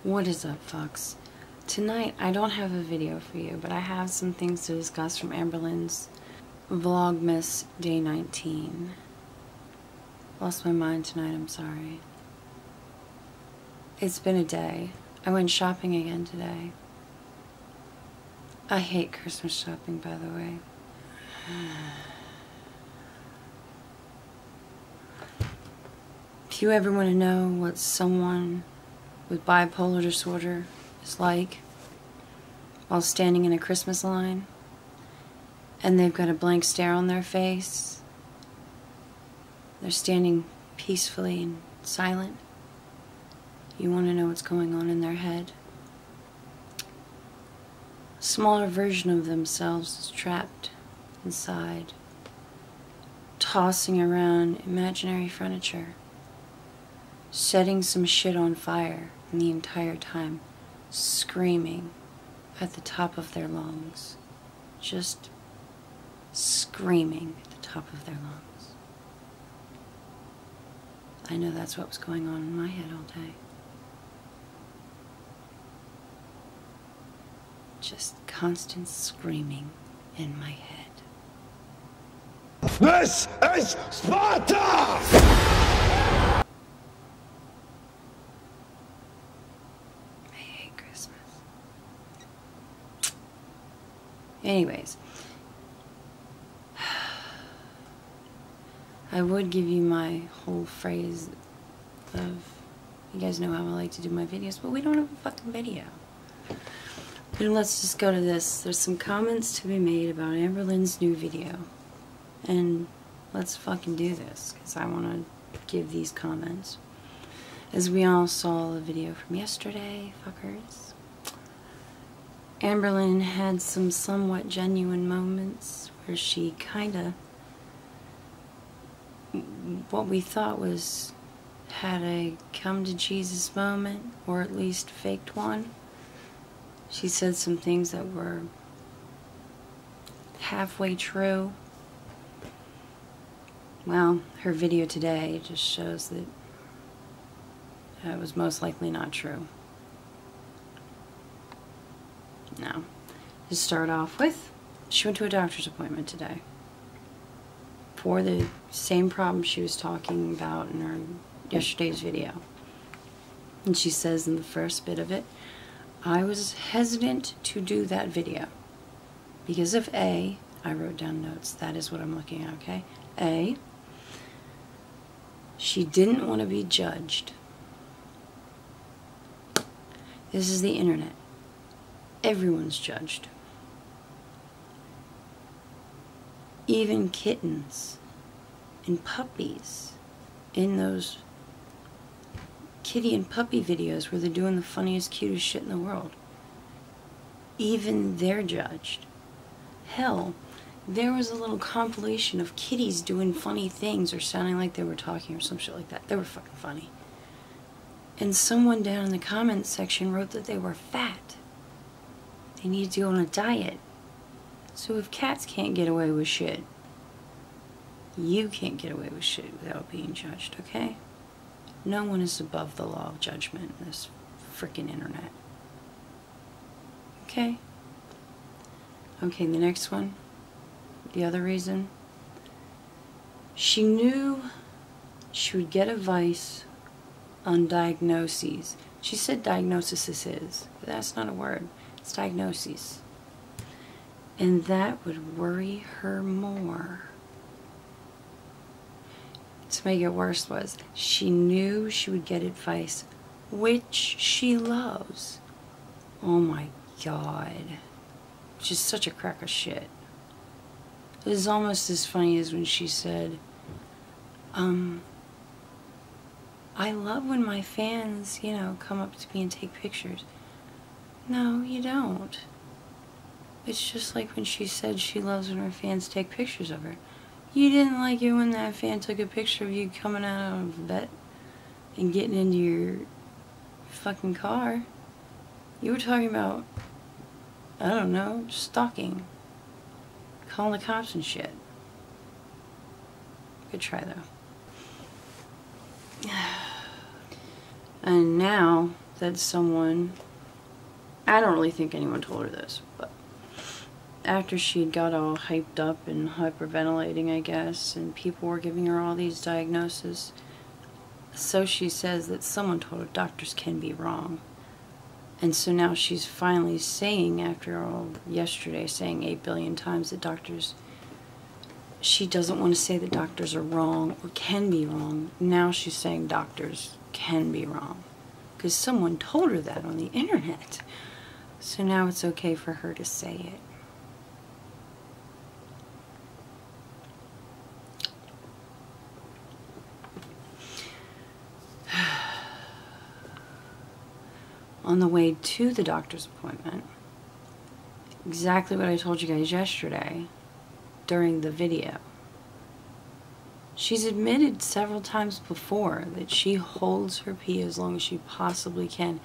What is up, fucks? Tonight, I don't have a video for you, but I have some things to discuss from Amberlynn's Vlogmas Day 19. Lost my mind tonight, I'm sorry. It's been a day. I went shopping again today. I hate Christmas shopping, by the way. If you ever want to know what someone with bipolar disorder is like while standing in a Christmas line and they've got a blank stare on their face, they're standing peacefully and silent, you want to know what's going on in their head. A smaller version of themselves is trapped inside, tossing around imaginary furniture, setting some shit on fire, and the entire time screaming at the top of their lungs. Just screaming at the top of their lungs. I know that's what was going on in my head all day. Just constant screaming in my head. This is Sparta! Anyways, I would give you my whole phrase of, you guys know how I like to do my videos, but we don't have a fucking video. But let's just go to this. There's some comments to be made about Amberlynn's new video. And let's fucking do this, because I want to give these comments. As we all saw the video from yesterday, fuckers. Amberlynn had some somewhat genuine moments where she kinda, what we thought was, had a come to Jesus moment, or at least faked one. She said some things that were halfway true. Well, her video today just shows that it was most likely not true. Now, to start off with, she went to a doctor's appointment today for the same problem she was talking about in her yesterday's video. And she says in the first bit of it, I was hesitant to do that video because of A, I wrote down notes, that is what I'm looking at, okay? A, she didn't want to be judged. This is the internet. Everyone's judged. Even kittens and puppies in those kitty and puppy videos where they're doing the funniest, cutest shit in the world. Even they're judged. Hell, there was a little compilation of kitties doing funny things or sounding like they were talking or some shit like that. They were fucking funny. And someone down in the comments section wrote that they were fat. They need to go on a diet. So if cats can't get away with shit, you can't get away with shit without being judged, okay? No one is above the law of judgment in this freaking internet. Okay? Okay, the next one. The other reason. She knew she would get advice on diagnoses. She said diagnosis is, but that's not a word. It's diagnoses. And that would worry her more. To make it worse was, she knew she would get advice, which she loves. Oh my God. Which is such a crock of shit. It is almost as funny as when she said, I love when my fans, you know, come up to me and take pictures. No, you don't. It's just like when she said she loves when her fans take pictures of her. You didn't like it when that fan took a picture of you coming out of the vet and getting into your fucking car. You were talking about, I don't know, stalking. Calling the cops and shit. Good try though. And now, that someone, I don't really think anyone told her this, but after she got all hyped up and hyperventilating, I guess, and people were giving her all these diagnoses, so she says that someone told her doctors can be wrong. And so now she's finally saying, after all yesterday saying 8 billion times that doctors, she doesn't want to say that doctors are wrong or can be wrong. Now she's saying doctors can be wrong because someone told her that on the internet. So now it's okay for her to say it. On the way to the doctor's appointment, exactly what I told you guys yesterday during the video. She's admitted several times before that she holds her pee as long as she possibly can,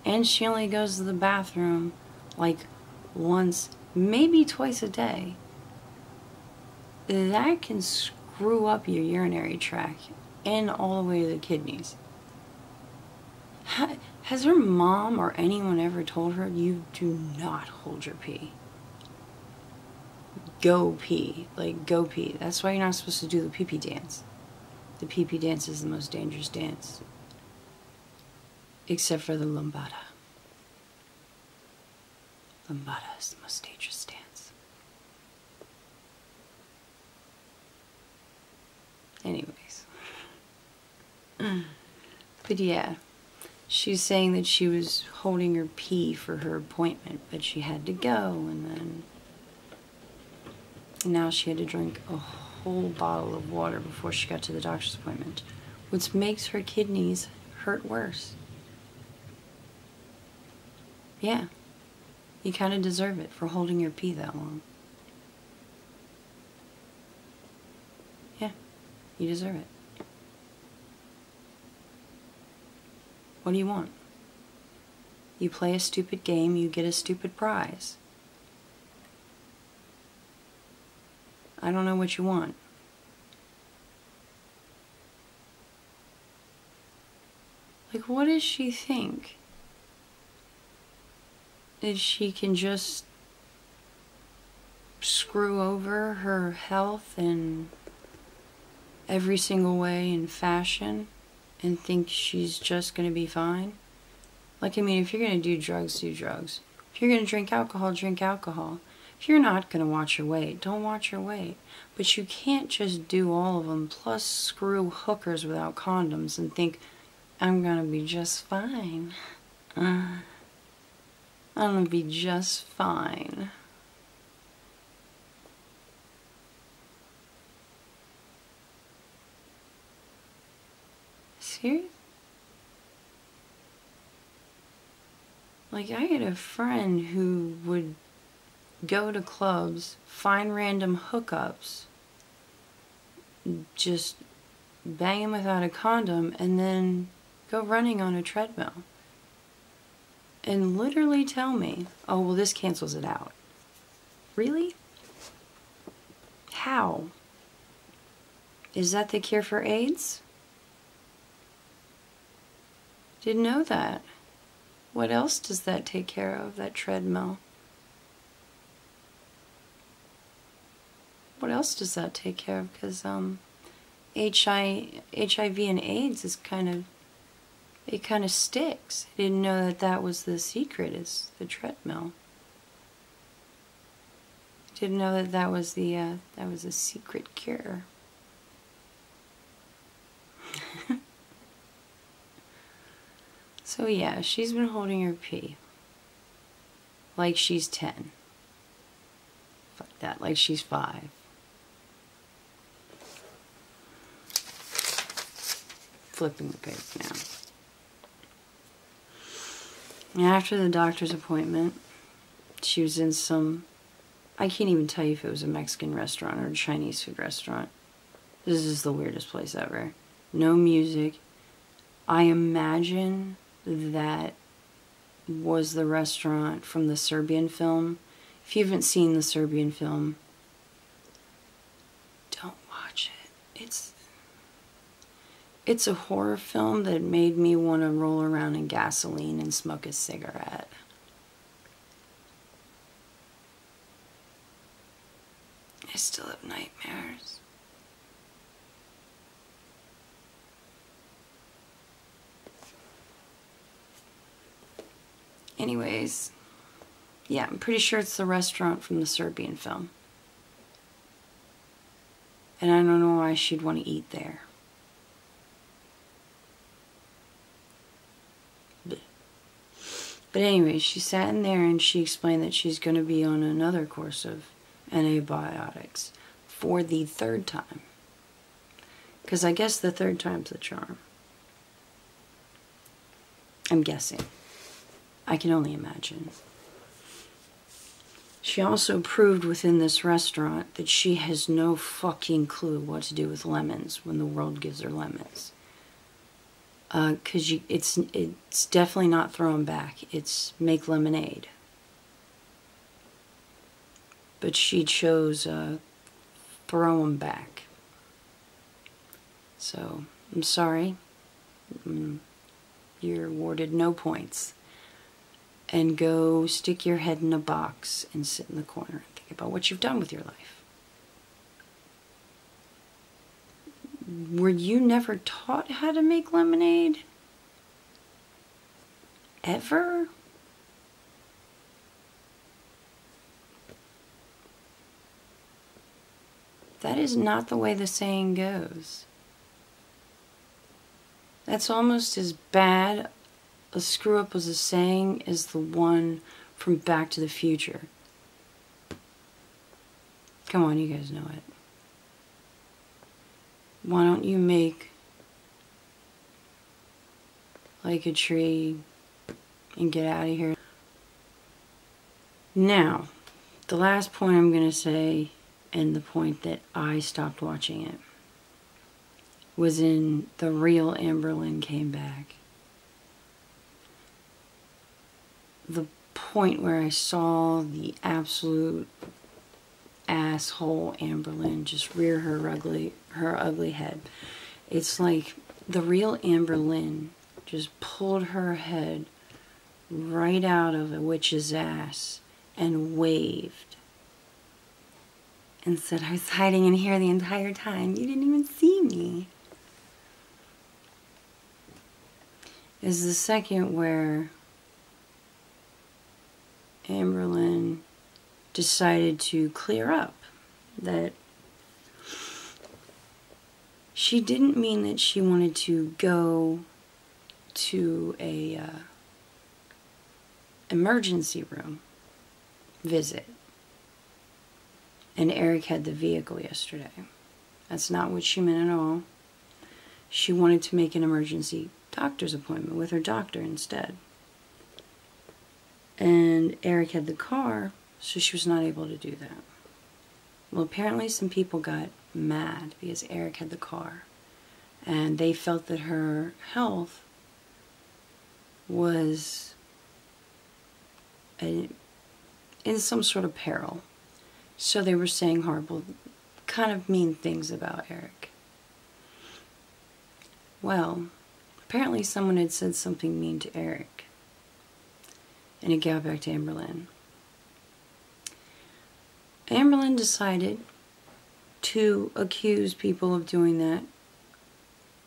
and she only goes to the bathroom like once, maybe twice a day. That can screw up your urinary tract and all the way to the kidneys. Has her mom or anyone ever told her, you do not hold your pee? Go pee. Like, go pee. That's why you're not supposed to do the pee-pee dance. The pee-pee dance is the most dangerous dance. Except for the lambada. Lambada is the most dangerous dance. Anyways. But yeah. She's saying that she was holding her pee for her appointment, but she had to go, and then now she had to drink a whole bottle of water before she got to the doctor's appointment, which makes her kidneys hurt worse. Yeah, you kind of deserve it for holding your pee that long. Yeah, you deserve it. What do you want? You play a stupid game, you get a stupid prize. I don't know what you want. Like, what does she think? That she can just screw over her health in every single way and fashion and think she's just going to be fine? Like, I mean, if you're going to do drugs, do drugs. If you're going to drink alcohol, drink alcohol. If you're not going to watch your weight, don't watch your weight. But you can't just do all of them, plus screw hookers without condoms and think, I'm going to be just fine. I'm going to be just fine. Serious? Like, I had a friend who would go to clubs, find random hookups, just bang him without a condom, and then go running on a treadmill. And literally tell me, oh, well, this cancels it out. Really? How? Is that the cure for AIDS? Didn't know that. What else does that take care of, that treadmill? What else does that take care of? Because HIV and AIDS is it kind of sticks. I didn't know that that was the secret, is the treadmill. Didn't know that that was a secret cure. So yeah, she's been holding her pee like she's 10. Fuck that, like she's 5. Flipping the page now. After the doctor's appointment, she was in some, I can't even tell you if it was a Mexican restaurant or a Chinese food restaurant. This is the weirdest place ever. No music. I imagine that was the restaurant from the Serbian film. If you haven't seen the Serbian film, don't watch it. It's a horror film that made me want to roll around in gasoline and smoke a cigarette. I still have nightmares. Anyways, yeah, I'm pretty sure it's the restaurant from the Serbian film. And I don't know why she'd want to eat there. But anyway, she sat in there and she explained that she's going to be on another course of antibiotics for the third time. Because I guess the third time's the charm. I'm guessing. I can only imagine. She also proved within this restaurant that she has no fucking clue what to do with lemons when the world gives her lemons. Because it's definitely not throw 'em back. It's make lemonade. But she chose throw 'em back. So, I'm sorry. You're awarded no points. And go stick your head in a box and sit in the corner and think about what you've done with your life. Were you never taught how to make lemonade? Ever? That is not the way the saying goes. That's almost as bad a screw up as a saying as the one from Back to the Future. Come on, you guys know it. Why don't you make like a tree and get out of here? Now, the last point I'm going to say, and the point that I stopped watching it, was in the real Amberlynn came back. The point where I saw the absolute asshole Amberlynn just rear her ugly head. It's like the real Amberlynn just pulled her head right out of a witch's ass and waved and said, I was hiding in here the entire time. You didn't even see me. Is the second where Amberlynn decided to clear up that she didn't mean that she wanted to go to a emergency room visit, and Eric had the vehicle yesterday. That's not what she meant at all. She wanted to make an emergency doctor's appointment with her doctor instead. And Eric had the car, so she was not able to do that. Well, apparently some people got mad because Eric had the car, and they felt that her health was in some sort of peril. So they were saying horrible, kind of mean things about Eric. Well, apparently someone had said something mean to Eric, and it got back to Amberlynn. Amberlynn decided to accuse people of doing that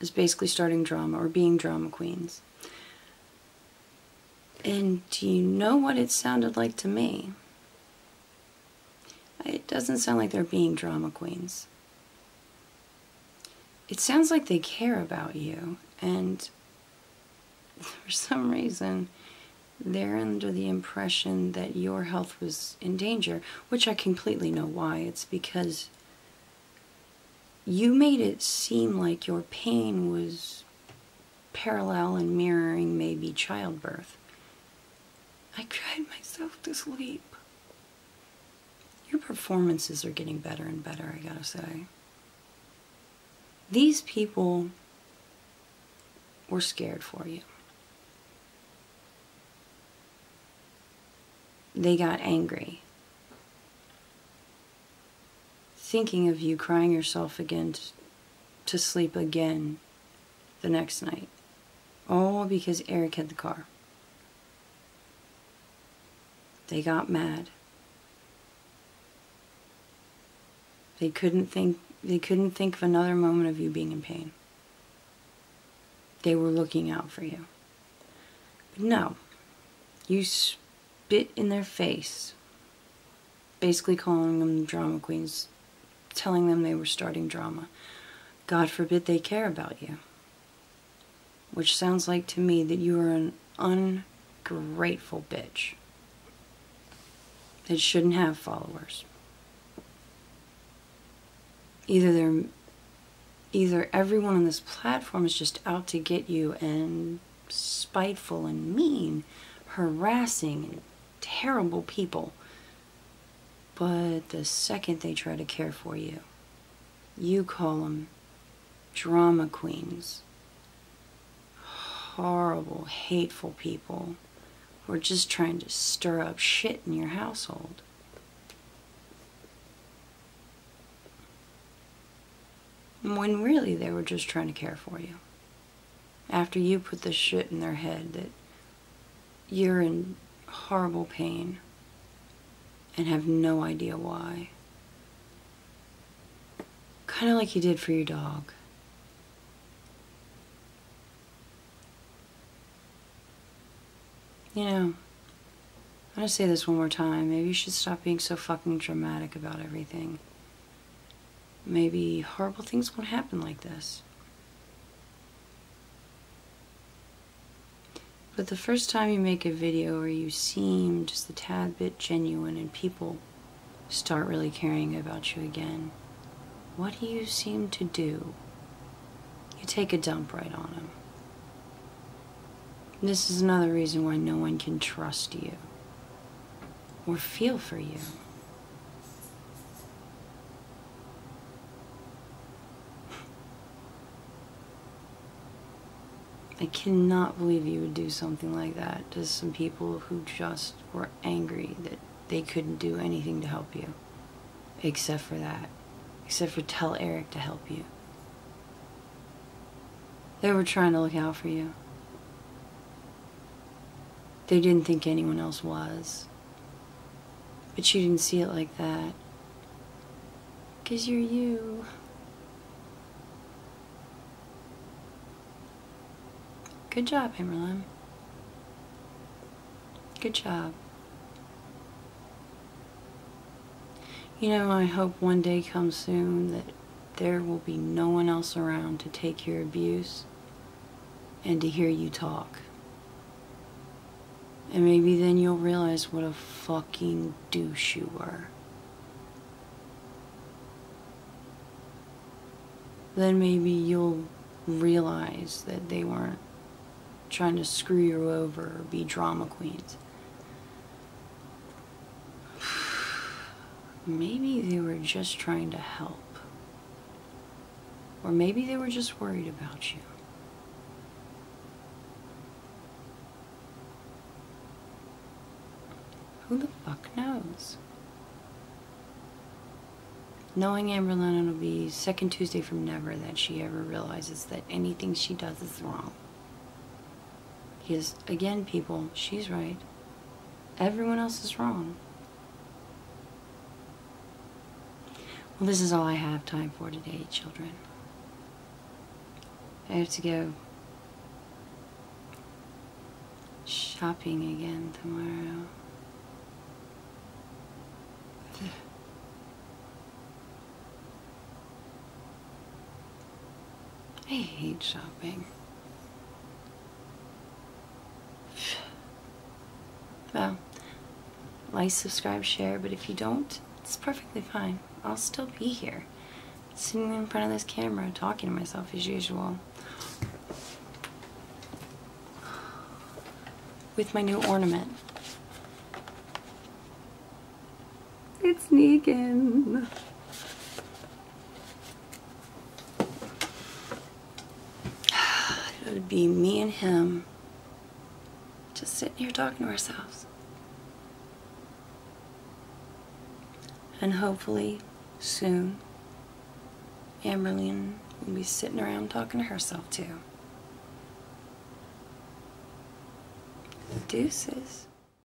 as basically starting drama or being drama queens. And do you know what it sounded like to me? It doesn't sound like they're being drama queens. It sounds like they care about you, and for some reason they're under the impression that your health was in danger, which I completely know why. It's because you made it seem like your pain was parallel and mirroring maybe childbirth. I cried myself to sleep. Your performances are getting better and better, I gotta say. These people were scared for you. They got angry, thinking of you crying yourself again to sleep again the next night. All because Eric had the car. They got mad. They couldn't think of another moment of you being in pain. They were looking out for you. But no, you spit in their face, basically calling them drama queens, telling them they were starting drama. God forbid they care about you. Which sounds like to me that you are an ungrateful bitch that shouldn't have followers. Either everyone on this platform is just out to get you and spiteful and mean, harassing and terrible people. But the second they try to care for you, you call them drama queens. Horrible, hateful people who are just trying to stir up shit in your household. When really they were just trying to care for you. After you put the shit in their head that you're in horrible pain and have no idea why. Kind of like you did for your dog. You know, I'm gonna say this one more time. Maybe you should stop being so fucking dramatic about everything. Maybe horrible things won't happen like this. But the first time you make a video where you seem just a tad bit genuine and people start really caring about you again, what do you seem to do? You take a dump right on them. This is another reason why no one can trust you or feel for you. I cannot believe you would do something like that to some people who just were angry that they couldn't do anything to help you. Except for that. Except for tell Eric to help you. They were trying to look out for you. They didn't think anyone else was. But you didn't see it like that. 'Cause you're you. Good job, Amberlynn. Good job. You know, I hope one day comes soon that there will be no one else around to take your abuse and to hear you talk. And maybe then you'll realize what a fucking douche you were. Then maybe you'll realize that they weren't trying to screw you over or be drama queens. Maybe they were just trying to help. Or maybe they were just worried about you. Who the fuck knows? Knowing Amberlynn, it'll be second Tuesday from never that she ever realizes that anything she does is wrong. Because, again, people, she's right. Everyone else is wrong. Well, this is all I have time for today, children. I have to go shopping again tomorrow. I hate shopping. Well, like, subscribe, share, but if you don't, it's perfectly fine. I'll still be here, sitting in front of this camera, talking to myself as usual. With my new ornament. It's Negan. It would be me and him just sitting here talking to ourselves. And hopefully, soon, Amberlynn will be sitting around talking to herself too. Deuces.